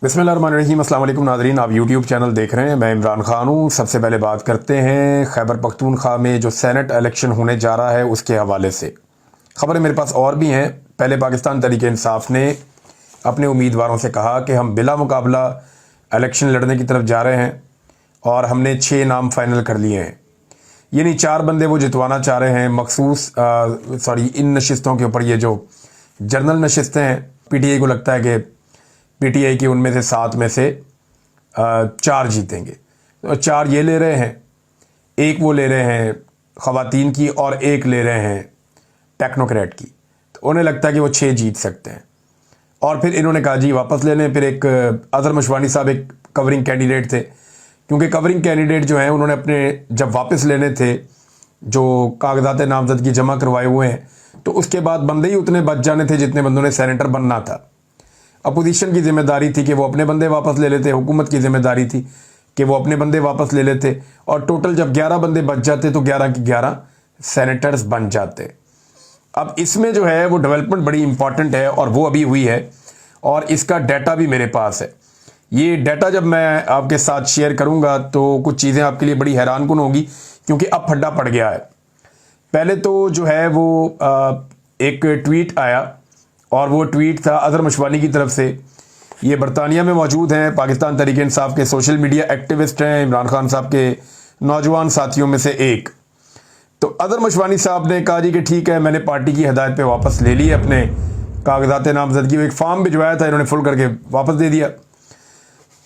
बिस्मिल्लाहिर्रहमानिर्रहीम। अस्सलाम वालेकुम नाज़रीन, आप यूट्यूब चैनल देख रहे हैं। मैं इमरान खान हूँ। सबसे पहले बात करते हैं खैबर पख्तूनख्वा में जो सेनेट इलेक्शन होने जा रहा है उसके हवाले से। ख़बरें मेरे पास और भी हैं। पहले पाकिस्तान तहरीक इंसाफ ने अपने उम्मीदवारों से कहा कि हम बिला मुकाबला इलेक्शन लड़ने की तरफ जा रहे हैं और हमने 6 नाम फाइनल कर लिए हैं। यानी 4 बंदे वो जितवाना चाह रहे हैं मखसूस इन नशिस्तों के ऊपर। ये जो जनरल नशिस्तें हैं, PTI को लगता है कि PTI की उनमें से 7 में से 4 जीतेंगे। तो 4 ये ले रहे हैं, एक वो ले रहे हैं ख़वातीन की और एक ले रहे हैं टेक्नोक्रेट की। तो उन्हें लगता है कि वो 6 जीत सकते हैं। और फिर इन्होंने कहा जी वापस ले लें। फिर एक अज़हर मशवानी साहब एक कवरिंग कैंडिडेट थे, क्योंकि कवरिंग कैंडिडेट जो हैं उन्होंने अपने जब वापस लेने थे जो कागजात नामजदगी जमा करवाए हुए हैं, तो उसके बाद बंदे ही उतने बच जाने थे जितने बंदों ने सेनेटर बनना था। अपोजिशन की जिम्मेदारी थी कि वो अपने बंदे वापस ले लेते, हुकूमत की जिम्मेदारी थी कि वो अपने बंदे वापस ले लेते, और टोटल जब 11 बंदे बच जाते तो 11 के 11 सेनेटर्स बन जाते। अब इसमें जो है वो डेवलपमेंट बड़ी इंपॉर्टेंट है और वो अभी हुई है, और इसका डाटा भी मेरे पास है। ये डाटा जब मैं आपके साथ शेयर करूंगा तो कुछ चीज़ें आपके लिए बड़ी हैरानकुन होगी, क्योंकि अब फड्डा पड़ गया है। पहले तो जो है वो एक ट्वीट आया, और वो ट्वीट था अज़हर मशवानी की तरफ से। ये बरतानिया में मौजूद हैं, पाकिस्तान तहरीक इंसाफ के सोशल मीडिया एक्टिविस्ट हैं, इमरान खान साहब के नौजवान साथियों में से एक। तो अज़हर मशवानी साहब ने कहा जी कि ठीक है, मैंने पार्टी की हदायत पे वापस ले ली अपने कागजात नामजदगी। एक फॉर्म भिजवाया था, इन्होंने फुल करके वापस दे दिया।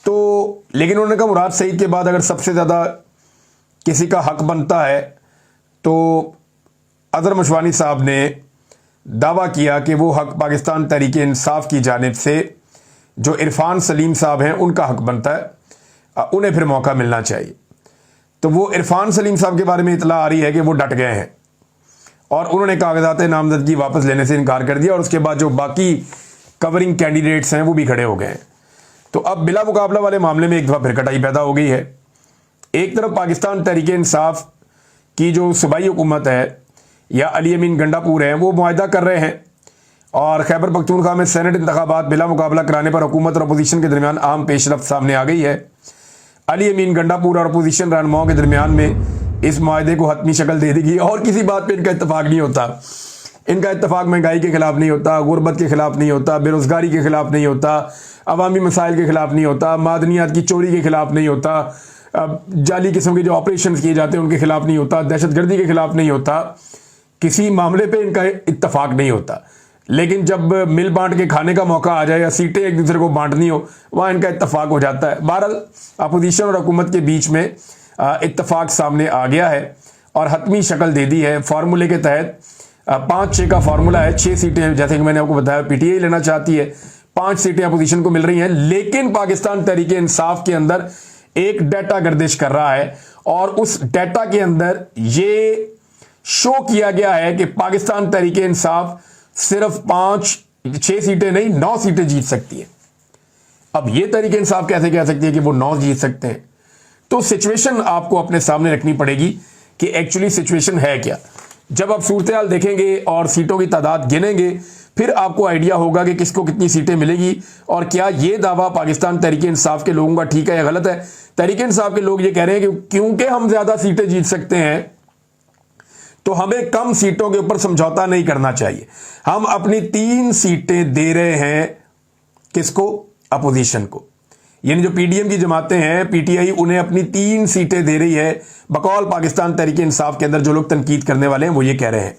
तो लेकिन उन्होंने कहा मुराद सईद के बाद अगर सबसे ज़्यादा किसी का हक बनता है तो अज़हर मशवानी साहब ने दावा किया कि वो हक पाकिस्तान तहरीक इंसाफ की जानिब से जो इरफान सलीम साहब हैं उनका हक बनता है, उन्हें फिर मौका मिलना चाहिए। तो वो इरफान सलीम साहब के बारे में इतला आ रही है कि वो डट गए हैं और उन्होंने कागजात नामजदगी वापस लेने से इनकार कर दिया, और उसके बाद जो बाकी कवरिंग कैंडिडेट्स हैं वो भी खड़े हो गए हैं। तो अब बिला मुकाबला वाले मामले में एक दफ़ा फिर कटाई पैदा हो गई है। एक तरफ पाकिस्तान तहरीक इंसाफ की जो सूबाई हुकूमत है या अली अमीन गंडापुर हैं, वो मुआहदा कर रहे हैं, और खैबर पख्तूनख्वा में सेनेट इंतखाबात बिला मुकाबला कराने पर हुकूमत और अपोजिशन के दरमियान अहम पेशरफ्त सामने आ गई है। अली अमीन गंडापुर और अपोजिशन रहनुमाओं के दरमियान में इस मुआहदे को हतमी शक्ल दे देगी, और किसी बात पर इनका इत्तफाक नहीं होता। इनका इत्तफाक महंगाई के खिलाफ नहीं होता, गुर्बत के खिलाफ नहीं होता, बेरोज़गारी के खिलाफ नहीं होता, अवामी मसाइल के खिलाफ नहीं होता, मादनियात की चोरी के खिलाफ नहीं होता, जाली किस्म के जो ऑपरेशन किए जाते हैं उनके खिलाफ नहीं होता, दहशतगर्दी के खिलाफ नहीं होता। किसी मामले पे इनका इत्तफाक नहीं होता। लेकिन जब मिल बांट के खाने का मौका आ जाए या सीटें एक दूसरे को बांटनी हो, वहाँ इनका इत्तफाक हो जाता है। बहरहाल अपोजिशन और हुकूमत के बीच में इत्तफाक सामने आ गया है और हतमी शक्ल दे दी है। फार्मूले के तहत 5-6 का फार्मूला है। 6 सीटें जैसे कि मैंने आपको बताया PTI लेना चाहती है, 5 सीटें अपोजिशन को मिल रही हैं। लेकिन पाकिस्तान तहरीक इंसाफ के अंदर एक डाटा गर्दिश कर रहा है, और उस डाटा के अंदर ये शो किया गया है कि पाकिस्तान तहरीक इंसाफ सिर्फ 5-6 सीटें नहीं 9 सीटें जीत सकती है। अब ये तहरीक इंसाफ कैसे कह सकती है कि वो 9 जीत सकते हैं? तो सिचुएशन आपको अपने सामने रखनी पड़ेगी कि एक्चुअली सिचुएशन है क्या। जब आप सूरत हाल देखेंगे और सीटों की तादाद गिनेंगे, फिर आपको आइडिया होगा कि किसको कितनी सीटें मिलेगी, और क्या ये दावा पाकिस्तान तहरीक इंसाफ के लोगों का ठीक है या गलत है। तहरीक इंसाफ के लोग ये कह रहे हैं कि क्योंकि हम ज्यादा सीटें जीत सकते हैं तो हमें कम सीटों के ऊपर समझौता नहीं करना चाहिए। हम अपनी 3 सीटें दे रहे हैं किसको? अपोजिशन को। यानी जो PDM की जमातें हैं, PTI, उन्हें अपनी 3 सीटें दे रही है बकौल पाकिस्तान तहरीक इंसाफ के अंदर। जो लोग तनकीद करने वाले हैं वो ये कह रहे हैं।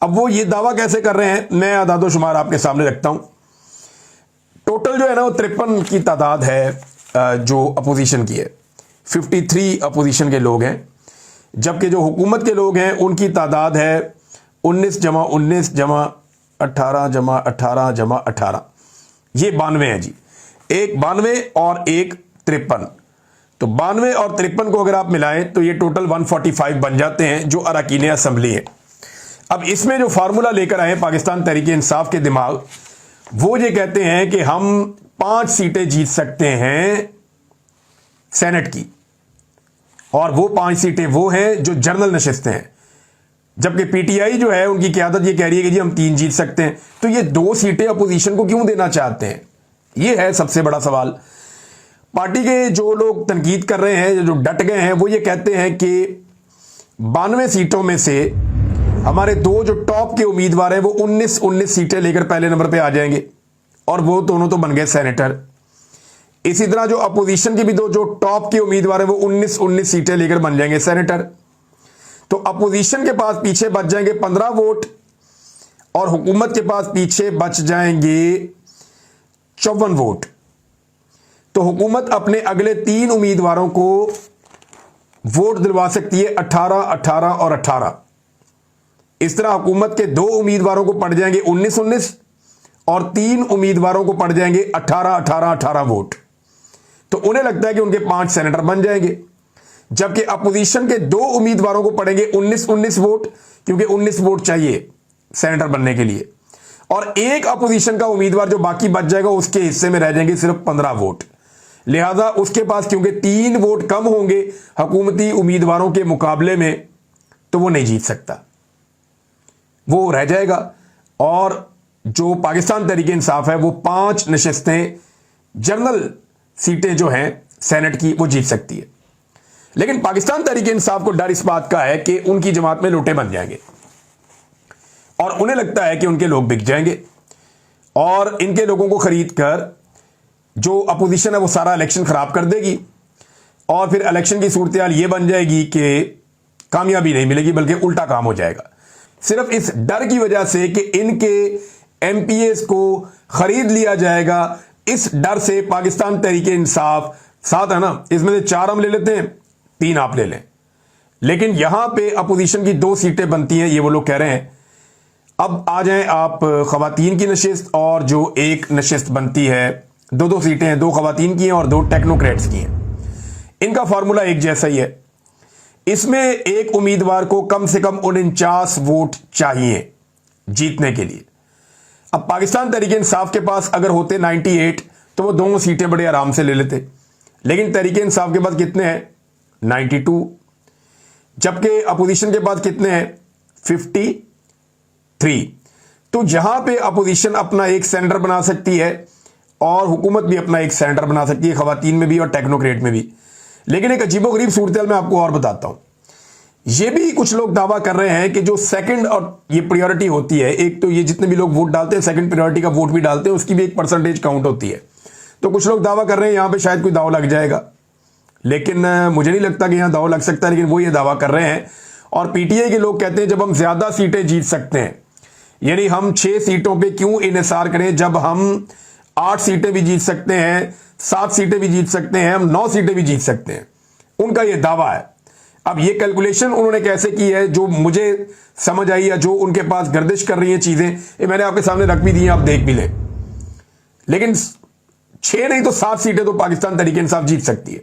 अब वो ये दावा कैसे कर रहे हैं, मैं आदादो शुमार आपके सामने रखता हूं। टोटल जो है ना वो 53 की तादाद है जो अपोजिशन की है। 53 अपोजिशन के लोग हैं, जबकि जो हुकूमत के लोग हैं उनकी तादाद है 19 जमा 19 जमा 18 जमा 18 जमा 18, ये 92 है जी। एक 92 और एक 53। तो 92 और 53 को अगर आप मिलाएं तो ये टोटल 145 बन जाते हैं जो अरकान असम्बली है। अब इसमें जो फार्मूला लेकर आए पाकिस्तान तहरीक इंसाफ के दिमाग, वो ये कहते हैं कि हम 5 सीटें जीत सकते हैं सेनेट की, और वो 5 सीटें वो हैं जो जनरल नशिस्तें हैं। जबकि PTI जो है उनकी क़यादत ये कह रही है कि जी हम 3 जीत सकते हैं। तो ये 2 सीटें अपोजिशन को क्यों देना चाहते हैं? ये है सबसे बड़ा सवाल। पार्टी के जो लोग तनकीद कर रहे हैं, जो डट गए हैं, वो ये कहते हैं कि 92 सीटों में से हमारे दो जो टॉप के उम्मीदवार हैं वो 19 सीटें लेकर पहले नंबर पे आ जाएंगे, और वो दोनों तो बन गए सेनेटर। इसी तरह जो अपोजिशन के भी दो जो टॉप के उम्मीदवार हैं वो 19 सीटें लेकर बन जाएंगे सेनेटर। तो अपोजिशन के पास पीछे बच जाएंगे 15 वोट, और हुकूमत के पास पीछे बच जाएंगे 54 वोट। तो हुकूमत अपने अगले 3 उम्मीदवारों को वोट दिलवा सकती है 18, 18 और 18। इस तरह हुकूमत के 2 उम्मीदवारों को पड़ जाएंगे 19, और 3 उम्मीदवारों को पड़ जाएंगे 18, 18, 18 वोट। तो उन्हें लगता है कि उनके 5 सेनेटर बन जाएंगे, जबकि अपोजिशन के 2 उम्मीदवारों को पड़ेंगे 19 वोट, क्योंकि 19 वोट चाहिए सेनेटर बनने के लिए, और एक अपोजिशन का उम्मीदवार जो बाकी बच जाएगा उसके हिस्से में रह जाएंगे सिर्फ 15 वोट। लिहाजा उसके पास क्योंकि 3 वोट कम होंगे हुकूमती उम्मीदवारों के मुकाबले में, तो वो नहीं जीत सकता, वो रह जाएगा। और जो पाकिस्तान तहरीक इंसाफ है वो 5 नशिस्तें, जनरल सीटें जो हैं सेनेट की, वो जीत सकती है। लेकिन पाकिस्तान तहरीक इंसाफ को डर इस बात का है कि उनकी जमात में लोटे बन जाएंगे, और उन्हें लगता है कि उनके लोग बिक जाएंगे, और इनके लोगों को खरीद कर जो अपोजिशन है वो सारा इलेक्शन खराब कर देगी, और फिर इलेक्शन की सूरत हाल ये बन जाएगी कि कामयाबी नहीं मिलेगी बल्कि उल्टा काम हो जाएगा। सिर्फ इस डर की वजह से कि इनके एमपीएस को खरीद लिया जाएगा, इस डर से पाकिस्तान तहरीक इंसाफ, 7 है ना, इसमें से 4 हम ले लेते हैं, 3 आप ले लें, लेकिन यहां पे अपोजिशन की 2 सीटें बनती हैं, ये वो लोग कह रहे हैं। अब आ जाएं आप खवातीन की नशिस्त, और जो एक नशिस्त बनती है, 2 सीटें हैं, 2 खवातीन की हैं और 2 टेक्नोक्रेट्स की हैं। इनका फार्मूला एक जैसा ही है। इसमें एक उम्मीदवार को कम से कम 49 वोट चाहिए जीतने के लिए। अब पाकिस्तान तहरीक इंसाफ के पास अगर होते 98, तो वो दोनों सीटें बड़े आराम से ले लेते, लेकिन तहरीक इंसाफ के पास कितने हैं? 92, जबकि अपोजिशन के पास कितने हैं? 53। तो जहां पे अपोजिशन अपना एक सेनेटर बना सकती है और हुकूमत भी अपना एक सेनेटर बना सकती है, खवातीन में भी और टेक्नोक्रेट में भी। लेकिन एक अजीबोगरीब सूरत मैं आपको और बताता हूं। ये भी कुछ लोग दावा कर रहे हैं कि जो सेकंड, और ये प्रायोरिटी होती है, एक तो ये जितने भी लोग वोट डालते हैं सेकंड प्रायोरिटी का वोट भी डालते हैं, उसकी भी एक परसेंटेज काउंट होती है। तो कुछ लोग दावा कर रहे हैं यहां पे शायद कोई दाव लग जाएगा, लेकिन मुझे नहीं लगता कि यहां दाव लग सकता है, लेकिन वो ये दावा कर रहे हैं। और पीटीआई के लोग कहते हैं जब हम ज्यादा सीटें जीत सकते हैं, यानी हम 6 सीटों पर क्यों इन्हिसार करें, जब हम 8 सीटें भी जीत सकते हैं, 7 सीटें भी जीत सकते हैं, हम 9 सीटें भी जीत सकते हैं, उनका यह दावा है। अब ये कैलकुलेशन उन्होंने कैसे की है, जो मुझे समझ आई या जो उनके पास गर्दिश कर रही हैं चीजें, ये मैंने आपके सामने रख भी दी हैं, आप देख भी लें। लेकिन 6 नहीं तो 7 सीटें तो पाकिस्तान तहरीक इंसाफ जीत सकती है।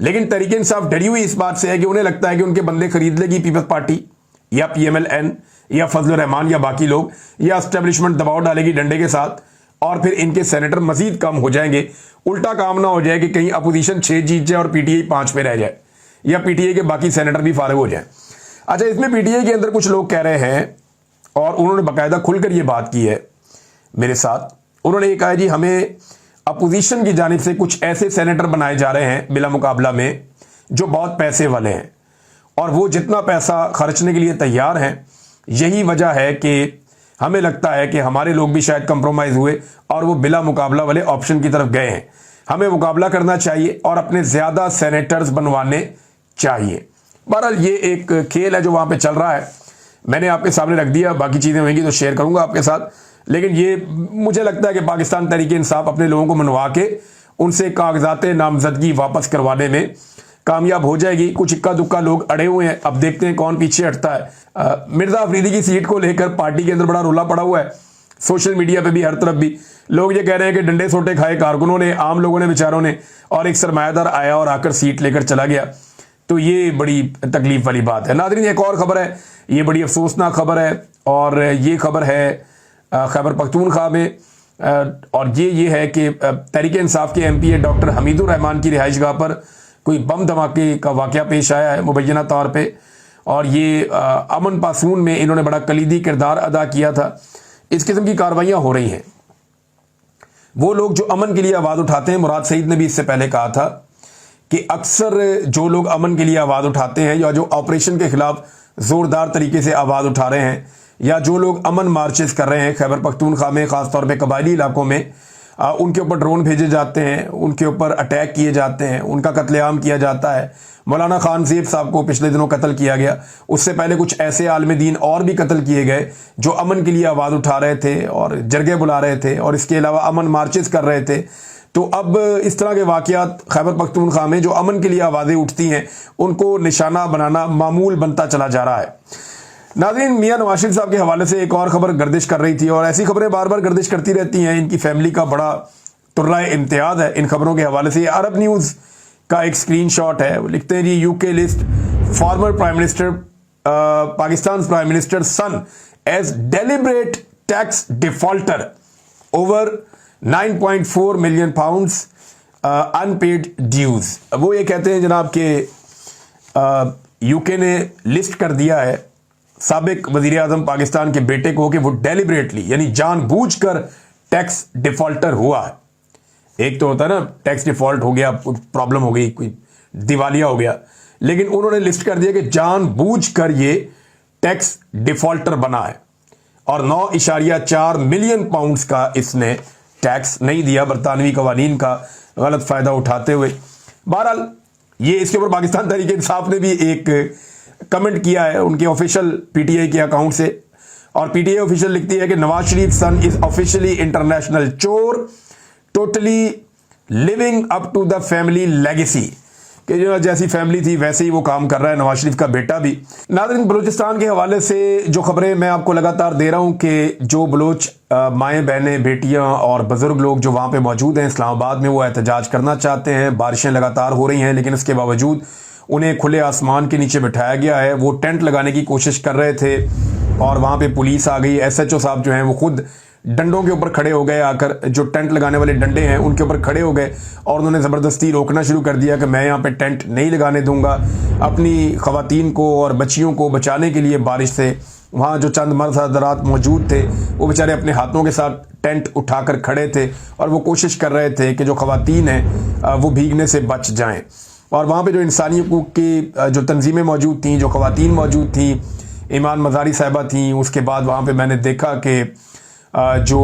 लेकिन तहरीक इंसाफ डरी हुई इस बात से है कि उन्हें लगता है कि उनके बंदे खरीद लेगी पीपल्स पार्टी या पीएमएलएन या फजल रहमान या बाकी लोग, या एस्टेब्लिशमेंट दबाव डालेगी डंडे के साथ, और फिर इनके सेनेटर मजीद कम हो जाएंगे। उल्टा काम ना हो जाए कि कहीं अपोजिशन 6 जीत जाए और पीटीआई 5 पे रह जाए, या पीटीआई के बाकी सेनेटर भी फारिग हो जाए। अच्छा, इसमें पीटीआई के अंदर कुछ लोग कह रहे हैं, और उन्होंने बाकायदा खुलकर ये बात की है मेरे साथ। उन्होंने ये कहा जी हमें अपोजिशन की जानिब से कुछ ऐसे सेनेटर बनाए जा रहे हैं बिला मुकाबला में जो बहुत पैसे वाले हैं, और वो जितना पैसा खर्चने के लिए तैयार हैं। यही वजह है कि हमें लगता है कि हमारे लोग भी शायद कंप्रोमाइज हुए और वो बिला मुकाबला वाले ऑप्शन की तरफ गए हैं। हमें मुकाबला करना चाहिए और अपने ज्यादा सेनेटर्स बनवाने चाहिए। बहरहाल ये एक खेल है जो वहां पे चल रहा है, मैंने आपके सामने रख दिया, बाकी चीजें होंगी तो शेयर करूंगा आपके साथ। लेकिन ये मुझे लगता है कि पाकिस्तान तहरीक इंसाफ अपने लोगों को मनवा के उनसे कागजात नामजदगी वापस करवाने में कामयाब हो जाएगी। कुछ इक्का दुक्का लोग अड़े हुए हैं, अब देखते हैं कौन पीछे हटता है। मिर्जा अफरीदी की सीट को लेकर पार्टी के अंदर बड़ा रोला पड़ा हुआ है, सोशल मीडिया पे भी हर तरफ भी लोग ये कह रहे हैं कि डंडे सोटे खाए कारकुनों ने, आम लोगों ने, बेचारों ने, और एक सरमायादार आया और आकर सीट लेकर चला गया। तो ये बड़ी तकलीफ वाली बात है। नाज़रीन, एक और खबर है, ये बड़ी अफसोसनाक खबर है, और ये खबर है खैबर पख्तूनख्वा में, और ये है कि तहरीक इंसाफ के एमपी डॉक्टर हमीदुर रहमान की रिहाइशगाह पर कोई बम धमाके का वाकया पेश आया है मुबैना तौर पे, और ये अमन पासून में इन्होंने बड़ा कलीदी किरदार अदा किया था। इस किस्म की कार्रवाइयाँ हो रही हैं। वो लोग जो अमन के लिए आवाज़ उठाते हैं, मुराद सईद ने भी इससे पहले कहा था कि अक्सर जो लोग अमन के लिए आवाज़ उठाते हैं या जो ऑपरेशन के खिलाफ ज़ोरदार तरीके से आवाज़ उठा रहे हैं या जो लोग अमन मार्चेस कर रहे हैं खैबर पख्तूनख्वा में, ख़ासतौर पे कबायली इलाकों में, उनके ऊपर ड्रोन भेजे जाते हैं, उनके ऊपर अटैक किए जाते हैं, उनका कत्लेआम किया जाता है। मौलाना खान ज़ेब साहब को पिछले दिनों कत्ल किया गया, उससे पहले कुछ ऐसे आलिम दीन और भी कत्ल किए गए जो अमन के लिए आवाज़ उठा रहे थे और जरगे बुला रहे थे और इसके अलावा अमन मार्चेस कर रहे थे। तो अब इस तरह के वाक़यात खैबर पख्तूनख्वा में जो अमन के लिए आवाज़ें उठती हैं उनको निशाना बनाना मामूल बनता चला जा रहा है। नाज़रीन, मियां नवाज शरीफ साहब के हवाले से एक और ख़बर गर्दिश कर रही थी और ऐसी खबरें बार बार गर्दिश करती रहती हैं। इनकी फैमिली का बड़ा तुर्राए इम्तियाज़ है इन खबरों के हवाले से। ये अरब न्यूज़ का एक स्क्रीनशॉट है। वो लिखते हैं जी, UK list former prime minister Pakistan prime minister son as deliberate tax defaulter over 9.4 million pounds unpaid dues. वो ये कहते हैं जनाब के यूके ने लिस्ट कर दिया है साबिक वजीर आजम पाकिस्तान के बेटे को कि वो डेलिब्रेटली यानी जानबूझकर टैक्स डिफॉल्टर हुआ है। एक तो होता है ना, टैक्स डिफॉल्ट हो गया, प्रॉब्लम हो गई, कोई दिवालिया हो गया, लेकिन उन्होंने लिस्ट कर दिया कि जानबूझकर ये टैक्स डिफॉल्टर बना है और 9.4 मिलियन पाउंड्स का इसने टैक्स नहीं दिया बरतानवी कवानीन का गलत फायदा उठाते हुए। बहरहाल ये इसके ऊपर पाकिस्तान तहरीक इंसाफ ने भी एक कमेंट किया है उनके ऑफिशियल पीटीआई के अकाउंट से, और पीटीआई ऑफिशियल लिखती है कि Nawaz Sharif son is officially international चोर totally living up to the family legacy, कि जो जैसी फैमिली थी वैसे ही वो काम कर रहा है नवाज शरीफ का बेटा भी। नाज़रीन, बलूचिस्तान के हवाले से जो खबरें मैं आपको लगातार दे रहा हूं कि जो बलोच माएँ बहनें बेटियां और बुजुर्ग लोग जो वहां पे मौजूद हैं इस्लामाबाद में, वो एहतजाज करना चाहते हैं। बारिशें लगातार हो रही हैं लेकिन उसके बावजूद उन्हें खुले आसमान के नीचे बिठाया गया है। वो टेंट लगाने की कोशिश कर रहे थे और वहाँ पे पुलिस आ गई। एसएचओ साहब जो हैं वो खुद डंडों के ऊपर खड़े हो गए, आकर जो टेंट लगाने वाले डंडे हैं उनके ऊपर खड़े हो गए और उन्होंने ज़बरदस्ती रोकना शुरू कर दिया कि मैं यहाँ पे टेंट नहीं लगाने दूंगा। अपनी ख़वातीन को और बच्चियों को बचाने के लिए बारिश से वहाँ जो चंद मर्द हज़रात मौजूद थे वो बेचारे अपने हाथों के साथ टेंट उठाकर खड़े थे और वो कोशिश कर रहे थे कि जो ख़वातीन हैं वो भीगने से बच जाएँ। और वहाँ पे जो इंसानी हकूक़ की जो तंजीमें मौजूद थीं, जो ख़वातीन मौजूद थीं, ईमान मज़ारी साहिबा थीं, उसके बाद वहाँ पे मैंने देखा कि जो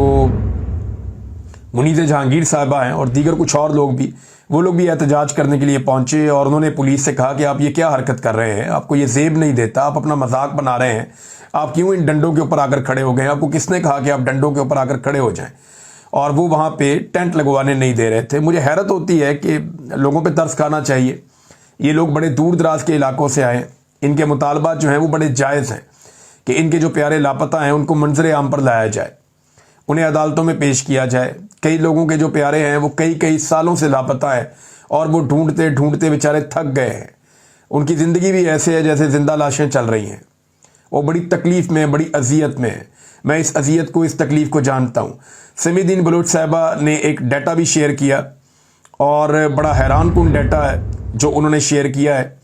मुनीज़ जहांगीर साहिबा हैं और दीगर कुछ और लोग भी, वो लोग भी एहतजाज करने के लिए पहुँचे और उन्होंने पुलिस से कहा कि आप ये क्या हरकत कर रहे हैं, आपको ये ज़ेब नहीं देता, आप अपना मजाक बना रहे हैं, आप क्यों इन डंडों के ऊपर आकर खड़े हो गए, आपको किसने कहा कि आप डंडों के ऊपर आकर खड़े हो जाएं। और वो वहाँ पे टेंट लगवाने नहीं दे रहे थे। मुझे हैरत होती है कि लोगों पे तरस खाना चाहिए। ये लोग बड़े दूर दराज के इलाकों से आए, इनके मुतालबात जो हैं वो बड़े जायज़ हैं कि इनके जो प्यारे लापता हैं उनको मंजर आम पर लाया जाए, उन्हें अदालतों में पेश किया जाए। कई लोगों के जो प्यारे हैं वो कई कई सालों से लापता है और वो ढूंढते ढूंढते बेचारे थक गए हैं। उनकी ज़िंदगी भी ऐसे है जैसे ज़िंदा लाशें चल रही हैं। वो बड़ी तकलीफ़ में, बड़ी अजियत में है। मैं इस अजियत को, इस तकलीफ़ को जानता हूँ। समीदीन बलोच साहिबा ने एक डाटा भी शेयर किया और बड़ा हैरान कुन डाटा है जो उन्होंने शेयर किया है।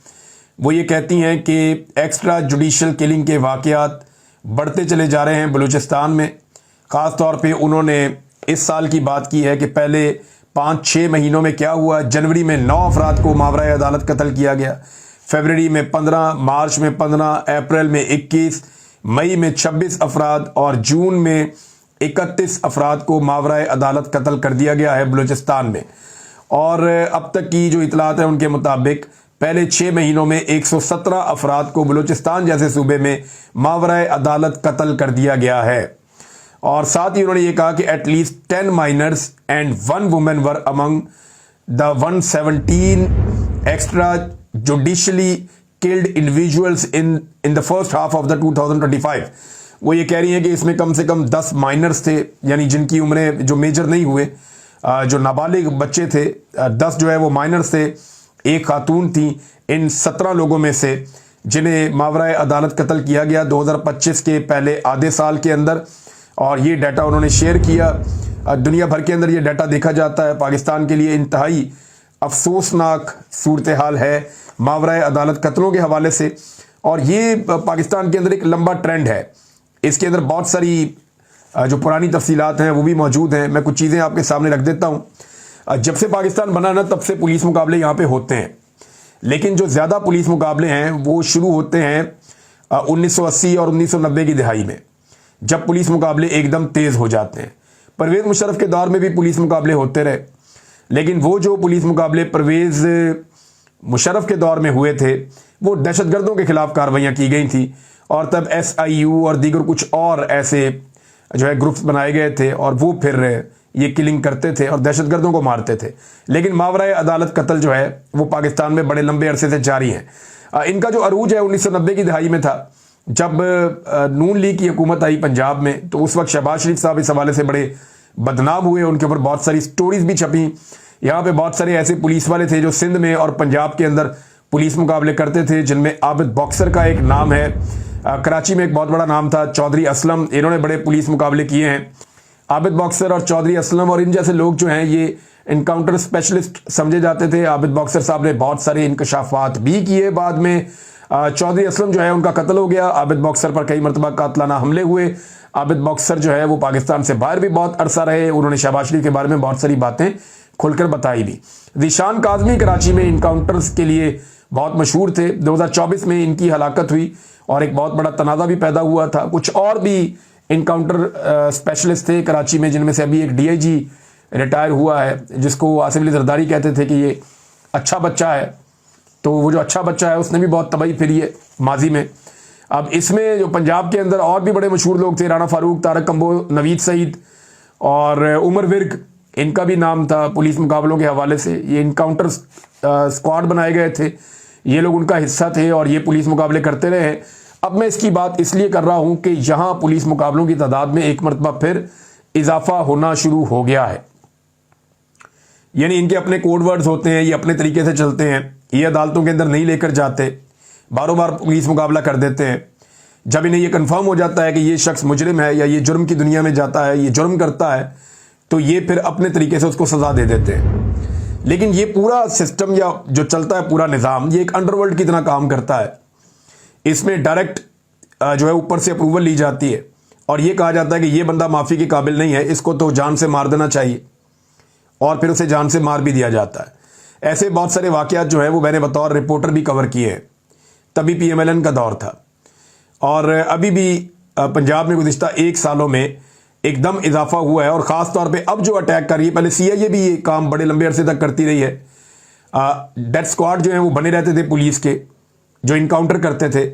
वो ये कहती हैं कि एक्स्ट्रा जुडिशल किलिंग के वाक़यात बढ़ते चले जा रहे हैं बलूचिस्तान में। ख़ास तौर पे उन्होंने इस साल की बात की है कि पहले 5-6 महीनों में क्या हुआ। जनवरी में 9 अफराद को मावराए अदालत कत्ल किया गया, फरवरी में 15, मार्च में 15, अप्रैल में 21, मई में 26 अफराद और जून में 31 अफराद को मावराए अदालत कत्ल कर दिया गया है बलूचिस्तान में। और अब तक की जो इतलात है उनके मुताबिक पहले 6 महीनों में 117 अफराद को बलूचिस्तान जैसे सूबे में मावराए अदालत कत्ल कर दिया गया है। और साथ ही उन्होंने ये कहा कि at least 10 minors and 1 women were among the 117 extrajudicially killed individuals in the first half of the 2025। वो ये कह रही हैं कि इसमें कम से कम 10 माइनर्स थे, यानी जिनकी उम्रें जो मेजर नहीं हुए, जो नाबालिग बच्चे थे, 10 जो है वो माइनर्स थे, एक खातून थी। इन 17 लोगों में से जिन्हें मावराए अदालत कत्ल किया गया 2025 के पहले आधे साल के अंदर, और ये डाटा उन्होंने शेयर किया। दुनिया भर के अंदर ये डाटा देखा जाता है। पाकिस्तान के लिए इंतहाई अफसोसनाक सूरत हाल है मावराए अदालत कत्लों के हवाले से, और ये पाकिस्तान के अंदर एक लंबा ट्रेंड है। इसके अंदर बहुत सारी जो पुरानी तफसीलात हैं वो भी मौजूद हैं। मैं कुछ चीज़ें आपके सामने रख देता हूँ। जब से पाकिस्तान बना ना तब से पुलिस मुकाबले यहाँ पे होते हैं, लेकिन जो ज़्यादा पुलिस मुकाबले हैं वो शुरू होते हैं 1980 और 1990 की दिहाई में, जब पुलिस मुकाबले एकदम तेज़ हो जाते हैं। परवेज़ मुशर्रफ के दौर में भी पुलिस मुकाबले होते रहे, लेकिन वो जो पुलिस मुकाबले परवेज़ मुशर्रफ के दौर में हुए थे वो दहशतगर्दों के खिलाफ कार्रवाइयाँ की गई थी, और तब SIU और दीगर कुछ और ऐसे जो है ग्रुप्स बनाए गए थे और वो फिर ये किलिंग करते थे और दहशतगर्दों को मारते थे। लेकिन मावराए अदालत कत्ल जो है वो पाकिस्तान में बड़े लंबे अरसे से जारी है। इनका जो अरूज है 1990 की दिहाई में था, जब नून लीग की हुकूमत आई पंजाब में, तो उस वक्त शहबाज शरीफ साहब इस हवाले से बड़े बदनाम हुए। उनके ऊपर बहुत सारी स्टोरीज भी छपी। यहाँ पे बहुत सारे ऐसे पुलिस वाले थे जो सिंध में और पंजाब के अंदर पुलिस मुकाबले करते थे, जिनमें आबिद बॉक्सर का एक नाम है। कराची में एक बहुत बड़ा नाम था चौधरी असलम, इन्होंने बड़े पुलिस मुकाबले किए हैं। आबिद बॉक्सर और चौधरी असलम और इन जैसे लोग जो हैं ये इनकाउंटर स्पेशलिस्ट समझे जाते थे। आबिद बॉक्सर साहब ने बहुत सारे इंकशाफात भी किए। बाद में चौधरी असलम जो है उनका कत्ल हो गया। आबिद बॉक्सर पर कई मरतबा कातलाना हमले हुए। आबिद बॉक्सर जो है वो पाकिस्तान से बाहर भी बहुत अरसा रहे। उन्होंने शहबाज शरीफ के बारे में बहुत सारी बातें खुलकर बताई भी। ज़ीशान काज़मी कराची में इनकाउंटर्स के लिए बहुत मशहूर थे। 2024 में इनकी हलाकत हुई और एक बहुत बड़ा तनाज़ा भी पैदा हुआ था। कुछ और भी इनकाउंटर स्पेशलिस्ट थे कराची में, जिनमें से अभी एक DIG रिटायर हुआ है जिसको आसिफ अली जरदारी कहते थे कि ये अच्छा बच्चा है। तो वो जो अच्छा बच्चा है उसने भी बहुत तबाही फिरी है माजी में। अब इसमें जो पंजाब के अंदर और भी बड़े मशहूर लोग थे, राना फारूक, तारक कंबो, नवीद सईद और उमर विर्क, इनका भी नाम था पुलिस मुकाबलों के हवाले से। ये इनकाउंटर स्क्वाड बनाए गए थे, ये लोग उनका हिस्सा थे और ये पुलिस मुकाबले करते रहे। अब मैं इसकी बात इसलिए कर रहा हूं कि यहां पुलिस मुकाबलों की तादाद में एक मरतबा फिर इजाफा होना शुरू हो गया है। यानी इनके अपने कोड वर्ड्स होते हैं, ये अपने तरीके से चलते हैं, ये अदालतों के अंदर नहीं लेकर जाते, बारों बार पुलिस मुकाबला कर देते हैं। जब इन्हें ये कंफर्म हो जाता है कि ये शख्स मुजरिम है या ये जुर्म की दुनिया में जाता है, ये जुर्म करता है, तो ये फिर अपने तरीके से उसको सजा दे देते हैं। लेकिन ये पूरा सिस्टम या जो चलता है पूरा निज़ाम, ये एक अंडरवर्ल्ड की तरह काम करता है। इसमें डायरेक्ट जो है ऊपर से अप्रूवल ली जाती है और ये कहा जाता है कि ये बंदा माफ़ी के काबिल नहीं है, इसको तो जान से मार देना चाहिए, और फिर उसे जान से मार भी दिया जाता है। ऐसे बहुत सारे वाक़यात जो है वो मैंने बतौर रिपोर्टर भी कवर किए हैं। तभी PMLN का दौर था और अभी भी पंजाब में गुज़िश्ता 1 सालों में एकदम इजाफा हुआ है। और ख़ास तौर पे अब जो अटैक कर रही है, पहले CIA भी ये काम बड़े लंबे अरसे तक करती रही है। डेथ स्क्वाड जो है वो बने रहते थे पुलिस के, जो इनकाउंटर करते थे,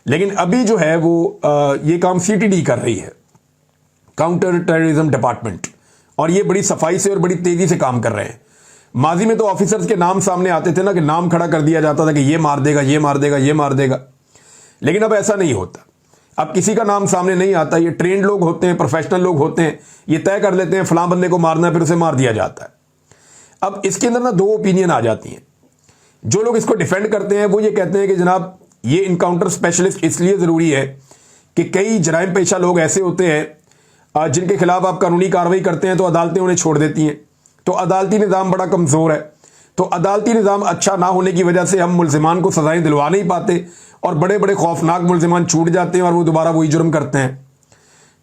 लेकिन अभी जो है वो ये काम CTD कर रही है, काउंटर टेररिज्म डिपार्टमेंट, और ये बड़ी सफाई से और बड़ी तेज़ी से काम कर रहे हैं। माजी में तो ऑफिसर्स के नाम सामने आते थे ना, कि नाम खड़ा कर दिया जाता था कि ये मार देगा, ये मार देगा, ये मार देगा, लेकिन अब ऐसा नहीं होता। अब किसी का नाम सामने नहीं आता। ये ट्रेंड लोग होते हैं, प्रोफेशनल लोग होते हैं, ये तय कर लेते हैं फलां बंदे को मारना है, फिर उसे मार दिया जाता है। अब इसके अंदर ना 2 ओपिनियन आ जाती हैं। जो लोग इसको डिफेंड करते हैं वो ये कहते हैं कि जनाब ये इनकाउंटर स्पेशलिस्ट इसलिए ज़रूरी है कि कई जराइम पेशा लोग ऐसे होते हैं जिनके खिलाफ आप कानूनी कार्रवाई करते हैं तो अदालतें उन्हें छोड़ देती हैं। तो अदालती निज़ाम बड़ा कमज़ोर है, तो अदालती निज़ाम अच्छा ना होने की वजह से हम मुल्ज़िमान को सज़ाएं दिलवा नहीं पाते और बड़े बड़े खौफनाक मुल्ज़िमान छूट जाते हैं और वो दोबारा वही जुर्म करते हैं।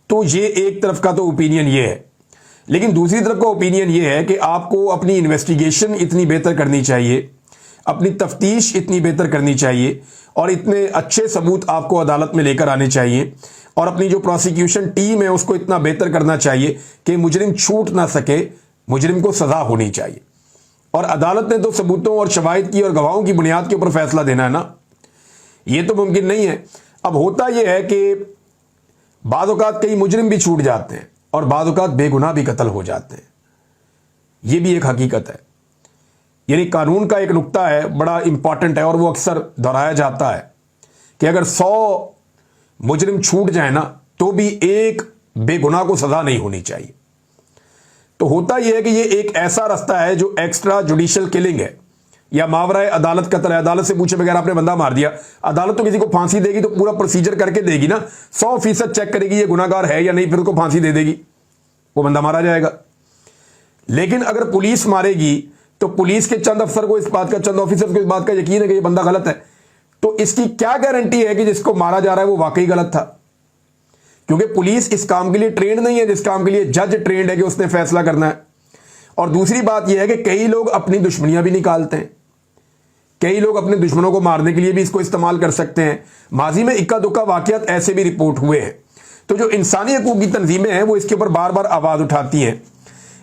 तो ये एक तरफ का तो ओपिनियन ये है। लेकिन दूसरी तरफ का ओपिनियन ये है कि आपको अपनी इन्वेस्टिगेशन इतनी बेहतर करनी चाहिए, अपनी तफ्तीश इतनी बेहतर करनी चाहिए और इतने अच्छे सबूत आपको अदालत में लेकर आने चाहिए और अपनी जो प्रोसिक्यूशन टीम है उसको इतना बेहतर करना चाहिए कि मुजरिम छूट ना सके, मुजरिम को सज़ा होनी चाहिए। और अदालत ने तो सबूतों और शवाहिद की और गवाहों की बुनियाद के ऊपर फैसला देना है ना, ये तो मुमकिन नहीं है। अब होता यह है कि बाज़ औक़ात कई मुजरिम भी छूट जाते हैं और बाज़ औक़ात बेगुनाह भी कत्ल हो जाते हैं, ये भी एक हकीकत है। यानी कानून का एक नुक्ता है, बड़ा इंपॉर्टेंट है और वो अक्सर दोहराया जाता है कि अगर 100 मुजरिम छूट जाए ना तो भी एक बेगुनाह को सज़ा नहीं होनी चाहिए। तो होता यह है कि ये एक ऐसा रास्ता है जो एक्स्ट्रा जुडिशियल किलिंग है या मावराए अदालत कत्ल है। अदालत से पूछे बगैर आपने बंदा मार दिया, अदालत तो किसी को फांसी देगी तो पूरा प्रोसीजर करके देगी ना, 100% चेक करेगी ये गुनाहगार है या नहीं, फिर उसको फांसी दे देगी, वो बंदा मारा जाएगा। लेकिन अगर पुलिस मारेगी तो पुलिस के चंद अफसर को इस बात का, चंद ऑफिसर को इस बात का यकीन है कि ये बंदा गलत है, तो इसकी क्या गारंटी है कि जिसको मारा जा रहा है वो वाकई गलत था? क्योंकि पुलिस इस काम के लिए ट्रेंड नहीं है जिस काम के लिए जज ट्रेंड है कि उसने फैसला करना है। और दूसरी बात यह है कि कई लोग अपनी दुश्मनियां भी निकालते हैं, कई लोग अपने दुश्मनों को मारने के लिए भी इसको इस्तेमाल कर सकते हैं। माजी में इक्का दुक्का वाकयात ऐसे भी रिपोर्ट हुए हैं। तो जो इंसानी हकूक की तंजीमें हैं वो इसके ऊपर बार बार आवाज उठाती हैं।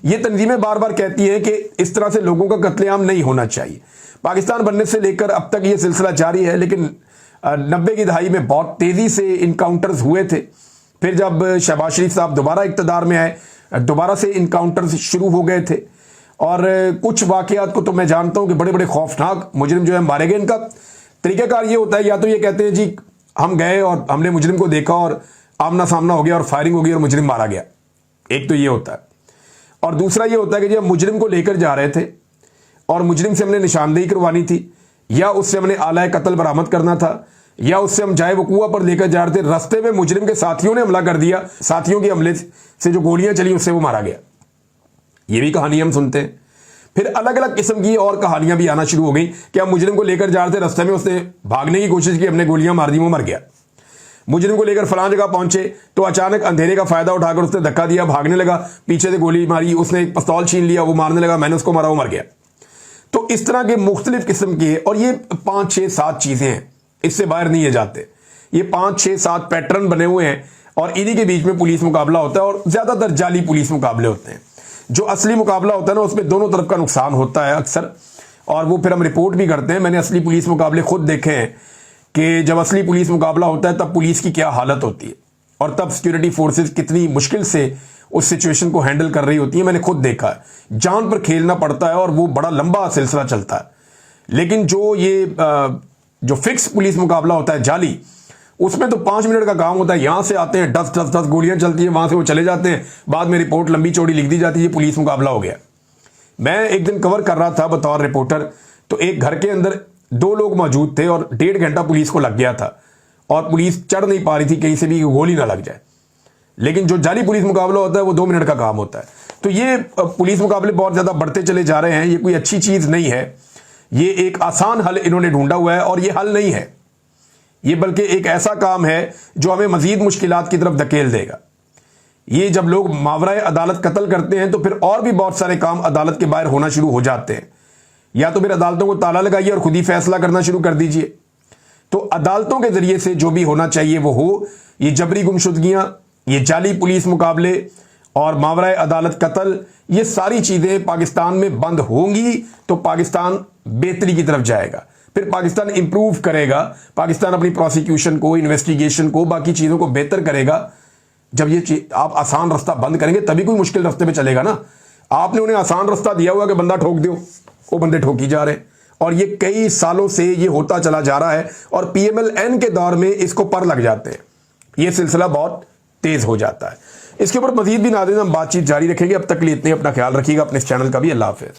ये तंजीमें बार बार कहती हैं कि इस तरह से लोगों का कत्लेआम नहीं होना चाहिए। पाकिस्तान बनने से लेकर अब तक ये सिलसिला जारी है, लेकिन 90 की दहाई में बहुत तेजी से इनकाउंटर्स हुए थे। फिर जब शहबाज शरीफ साहब दोबारा इक़्तिदार में आए, दोबारा से इनकाउंटर्स शुरू हो गए थे। और कुछ वाकयात को तो मैं जानता हूं कि बड़े बड़े खौफनाक मुजरिम जो है मारे गए। इनका तरीकाकार ये होता है, या तो ये कहते हैं जी हम गए और हमने मुजरिम को देखा और आमना सामना हो गया और फायरिंग हो गई और मुजरिम मारा गया, एक तो ये होता है। और दूसरा ये होता है कि जब मुजरिम को लेकर जा रहे थे और मुजरिम से हमने निशानदेही करवानी थी, या उससे हमने आलाए कत्ल बरामद करना था, या उससे हम जाए वकूआ पर लेकर जा रहे थे, रास्ते में मुजरिम के साथियों ने हमला कर दिया, साथियों के हमले से जो गोलियां चली उससे वो मारा गया। ये भी कहानी हम सुनते हैं। फिर अलग अलग किस्म की और कहानियां भी आना शुरू हो गई कि हम मुजरिम को लेकर जा रहे थे, रास्ते में उसने भागने की कोशिश की, हमने गोलियां मार दी, वो मर गया। मुजरिम को लेकर फलां जगह पहुंचे तो अचानक अंधेरे का फायदा उठाकर उसने धक्का दिया, भागने लगा, पीछे से गोली मारी, उसने एक पिस्तौल छीन लिया, वो मारने लगा, मैंने उसको मारा, वो मर गया। तो इस तरह के मुख्तलिफ किस्म के, और ये 5, 6, 7 चीजें हैं, इससे बाहर नहीं है जाते। ये 5, 6, 7 पैटर्न बने हुए हैं और इन्हीं के बीच में पुलिस मुकाबला होता है। और ज्यादातर जाली पुलिस मुकाबले होते हैं। जो असली मुकाबला होता है ना, उसमें दोनों तरफ का नुकसान होता है अक्सर, और वो फिर हम रिपोर्ट भी करते हैं। मैंने असली पुलिस मुकाबले खुद देखे हैं कि जब असली पुलिस मुकाबला होता है तब पुलिस की क्या हालत होती है और तब सिक्योरिटी फोर्सेस कितनी मुश्किल से उस सिचुएशन को हैंडल कर रही होती है। मैंने खुद देखा है, जान पर खेलना पड़ता है और वो बड़ा लंबा सिलसिला चलता है। लेकिन जो फिक्स पुलिस मुकाबला होता है जाली, उसमें तो 5 मिनट का काम होता है। यहां से आते हैं, 10 गोलियां चलती हैं, वहां से वो चले जाते हैं, बाद में रिपोर्ट लंबी चौड़ी लिख दी जाती है, पुलिस मुकाबला हो गया। मैं एक दिन कवर कर रहा था बतौर रिपोर्टर, तो एक घर के अंदर 2 लोग मौजूद थे और 1.5 घंटा पुलिस को लग गया था और पुलिस चढ़ नहीं पा रही थी कहीं से भी गोली ना लग जाए। लेकिन जो जाली पुलिस मुकाबला होता है वो 2 मिनट का काम होता है। तो ये पुलिस मुकाबले बहुत ज्यादा बढ़ते चले जा रहे हैं। ये कोई अच्छी चीज नहीं है। ये एक आसान हल इन्होंने ढूंढा हुआ है और ये हल नहीं है। ये बल्कि एक ऐसा काम है जो हमें मजीद मुश्किलात की तरफ धकेल देगा। ये जब लोग मावराए अदालत कत्ल करते हैं तो फिर और भी बहुत सारे काम अदालत के बाहर होना शुरू हो जाते हैं। या तो फिर अदालतों को ताला लगाइए और खुद ही फैसला करना शुरू कर दीजिए। तो अदालतों के जरिए से जो भी होना चाहिए वो हो। ये जबरी गुमशुदगियां, ये जाली पुलिस मुकाबले और मावराए अदालत कत्ल, ये सारी चीजें पाकिस्तान में बंद होंगी तो पाकिस्तान बेहतरी की तरफ जाएगा। फिर पाकिस्तान इंप्रूव करेगा, पाकिस्तान अपनी प्रोसिक्यूशन को, इन्वेस्टिगेशन को, बाकी चीजों को बेहतर करेगा। जब ये आप आसान रास्ता बंद करेंगे तभी कोई मुश्किल रास्ते पे चलेगा ना। आपने उन्हें आसान रास्ता दिया हुआ कि बंदा ठोक दो, वो बंदे ठोकी जा रहे हैं और ये कई सालों से ये होता चला जा रहा है। और PMLN के दौर में इसको पर लग जाते हैं, ये सिलसिला बहुत तेज हो जाता है। इसके ऊपर मजीद भी नाज़रीन हम बातचीत जारी रखेंगे। अब तक के लिए इतने, अपना ख्याल रखिएगा, अपने इस चैनल का भी। अल्लाह हाफिज़।